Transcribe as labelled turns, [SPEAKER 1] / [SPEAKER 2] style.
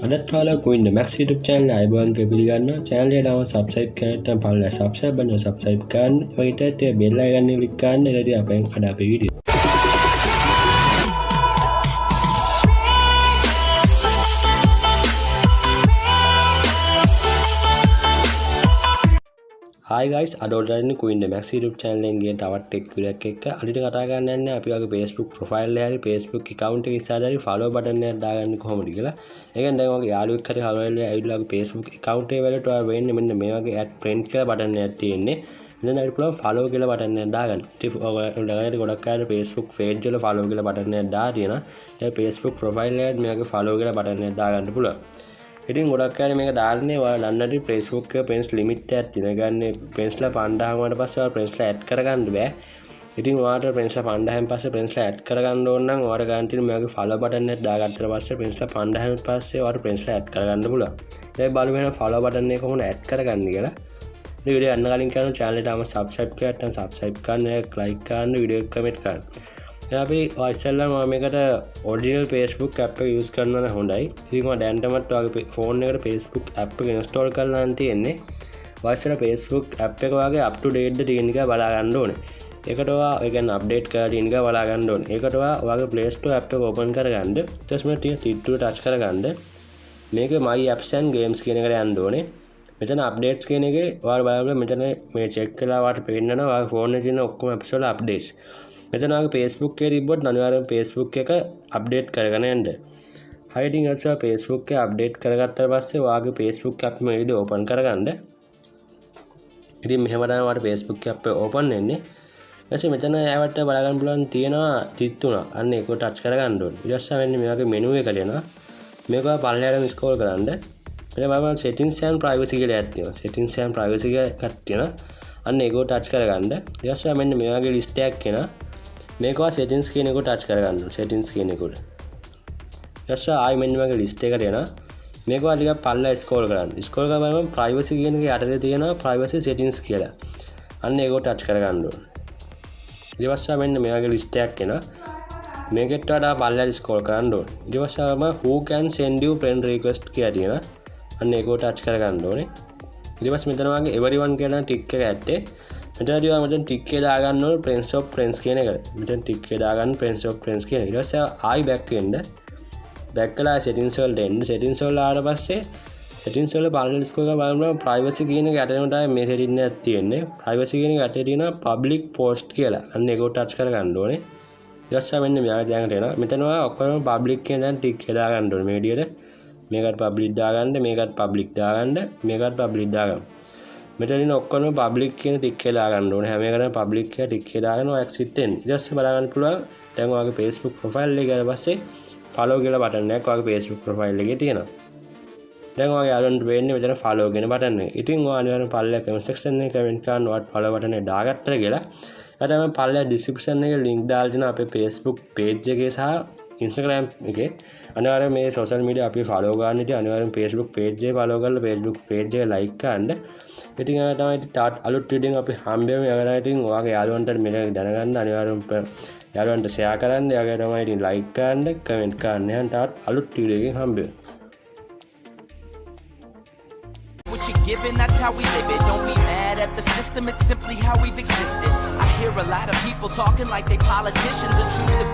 [SPEAKER 1] අදත් ඔයාලා Kuwinda Maxx YouTube channel එක අයබෝවන් පිළිගන්නවා. channel එකට ආව subscribe කරන්න නැත්නම් පල්ලා subscribe බටන් subscribe කරන්න. ඔයිටත් bell icon එක click කරන්න. ඊට අපෙන් අද අපේ වීඩියෝ. Hi guys, අද ඔයාලට Kuwinda Maxx YouTube channel එකෙන් ගිය තවත් ටෙක් වීඩියෝ එකක් එක්ක අදිට කතා කරන්න යන්නේ අපි වගේ Facebook profile එකේ හරි Facebook account එකේ ඉස්සරහට හරි follow button එකක් දාගන්නේ කොහොමද කියලා. ඒ කියන්නේ දැන් ඔයාගේ යාළුවෙක් හරි හවල්ලා ඇවිල්ලා ඔයාගේ Facebook account එකේ වලට ඔයා වෙන්නේ මෙන්න මේ වගේ add friend කියලා button එකක් තියෙන්නේ. ඉතින් අපිට පුළුවන් follow කියලා button එකක් දාගන්න. ඉතින් ඔයාලට ගොඩක් අය Facebook page වල follow කියලා button එකක් දාලා තියෙනවා. ඒ Facebook profile එකේ මේ වගේ follow කියලා button එකක් දාගන්න පුළුවන්. ඉතින් ගොඩක් අය මේක දාන්නේ ඔයාලා දන්නටි Facebook එකේ friends limit එකක් තියෙනවා. ඒ කියන්නේ friends ලා 5000 වුණාට පස්සේ ඔයාලා friends ලා add කරගන්න බෑ. ඉතින් ඔයාලට friends ලා 5000න් පස්සේ friends ලා add කරගන්න ඕන නම් ඔයාලා ගන්න තියෙන මේ වගේ follow button එක දාගත්තට පස්සේ friends ලා 5000න් පස්සේ ඔයාලට friends ලා add කරගන්න පුළුවන්. දැන් බලමු එහෙනම් follow button එක කොහොමද add කරගන්නේ කියලා. මේ වීඩියෝ යන්න කලින් කරන channel එකට ආවම subscribe කරලා නැත්නම් subscribe කරන්න, like කරන්න, වීඩියෝ එක comment කරන්න. දැන් අපි ඉස්සෙල්ලාම මේකට original Facebook app එක use කරනවා නම් හොඳයි. ඉතින් ඔයා දැනටමත් ඔයාගේ phone එකට Facebook app එක install කරලා නම් තියෙන්නේ. ඔයා Facebook app එක වගේ up to date ද තියෙන එක බලා ගන්න ඕනේ. ඒකට ඔයා ඒ කියන්නේ update කරලා තියෙන එක බලා ගන්න ඕනේ. ඒකට ඔයාගේ Play Store app එක open කරගන්න. ඊට පස්සේ මේ තියෙන title touch කරගන්න. මේක my apps and games කියන එකට යන්න ඕනේ. මෙතන updates කියන එකේ ඔයාලා බලන්න මෙතන මේ check කළා වාට පේන්නනවා ඔයාගේ phone එකේ තියෙන ඔක්කොම apps වල updates. මෙතන ඔයාගේ Facebook එකේ තිබ්බොත් අනිවාර්යයෙන් Facebook එක අප්ඩේට් කරගෙන යන්න. හයිඩින් අස්සා Facebook එක අප්ඩේට් කරගත්තාට පස්සේ ඔයාගේ Facebook app මේ විදිහට ඕපන් කරගන්න. ඉතින් මෙහෙම තමයි ඔයාලට Facebook app එක ඕපන් වෙන්නේ. ඊට මෙතන ඇවට බලා ගන්න පුළුවන් තියෙනවා තිත් තුනක්. අන්න ඒක ටච් කරගන්න ඕනේ. ඊට පස්සේ වෙන්නේ මේ වගේ මෙනු එක එනවා. මේක ඔයා පල්ලෙහාටම ස්ක්‍රෝල් කරන්න. මෙතන බලන්න settings and privacy කියලා එකක් තියෙනවා. settings and privacy එකක් තියෙනවා. අන්න ඒක ටච් කරගන්න. ඊට පස්සේ මෙන්න මේ වගේ list එකක් එනවා. මේක settings කියන එක ටච් කරගන්න ඕනේ settings කියන එකට. ඊට ආයි මෙන්න මේක list එකට එනවා. මේක ටිකක් පල්ලෙහා scroll කරන්න. scroll කරලා බලන්න privacy කියන එක යටතේ තියෙනවා privacy settings කියලා. අන්න ඒක ටච් කරගන්න ඕනේ. ඊට පස්සේ මෙන්න මේ වගේ list එකක් එනවා. මේකට වඩා පල්ලෙහා scroll කරන්න ඕනේ. ඊට පස්සේ who can send you friend request කියලා තියෙනවා. අන්න ඒක ටච් කරගන්න ඕනේ. ඊට පස්සේ මෙතන වගේ everyone කියන ටික් එක ඇත්තේ මෙතනදී ඔයා මෙතන ටික් එක දාගන්න ඕනේ friends of friends කියන එක. මෙතන ටික් එක දාගන්න friends of friends කියන එක. ඊට පස්සේ ආයි back වෙන්න. back කළා settings වලට එන්න. settings වල ආවට පස්සේ settings වල බලන්න ස්කෝර් එක බලන්න privacy කියන එක යටේම තමයි මේ setting එකක් තියෙන්නේ. privacy කියන එක යටේ තියෙනවා public post කියලා. අන්න ඒක ටච් කරගන්න ඕනේ. ඊට පස්සේ මෙන්න මෙයාට දැනට එනවා. මෙතන ඔයා ඔක්කොම public කියන දැන් ටික් එක දාගන්න ඕනේ මේ විදිහට. මේකට public දාගන්න, මේකට public දාගන්න, මේකට public දාගන්න. මෙතනින් ඔක්කොම public කියන ටික් එක දාගන්න ඕනේ. හැම එකටම public කියලා ටික් එක දාගෙන ඔය exit වෙන්න. ඊට පස්සේ බලා ගන්න පුළුවන් දැන් ඔයාගේ Facebook profile එක ගියාට පස්සේ follow කියලා button එකක් ඔයාගේ Facebook profile එකේ තියෙනවා. දැන් ඔයාගේ යාළුවන්ට වෙන්නේ මෙතන follow කියන button එක. ඉතින් ඔයා අනිවාර්යෙන් පල්ලෙහා comment section එකේ comment කරන්න ඔයාට follow button එක දාගත්තා කියලා. ඊට තමයි පල්ලෙහා description එකේ link දාලා තියෙනවා අපේ Facebook page එකේ සහ Instagram එකේ. අනිවාර්යෙන් මේ social media අපි follow ගන්න ඉතින් අනිවාර්යෙන් Facebook page එක follow කරලා Facebook page එක like කරන්න. ඉතින් අය තමයි තාත් අලුත් වීඩියෝ අපි හම්බෙමු. යගලා ඉතින් ඔයාගේ යාළුවන්ට මේක දැනගන්න අනිවාර්යෙන් යාළුවන්ට share කරන්න. යගලා තමයි ඉතින් like කරන්න, comment කරන්න. එහෙනම් තාත් අලුත් වීඩියෝ එකකින් හම්බෙමු.
[SPEAKER 2] What you're giving, that's how we live it. Don't be mad at the system, it's simply how we've existed. I hear a lot of people talking like they politicians and choose to be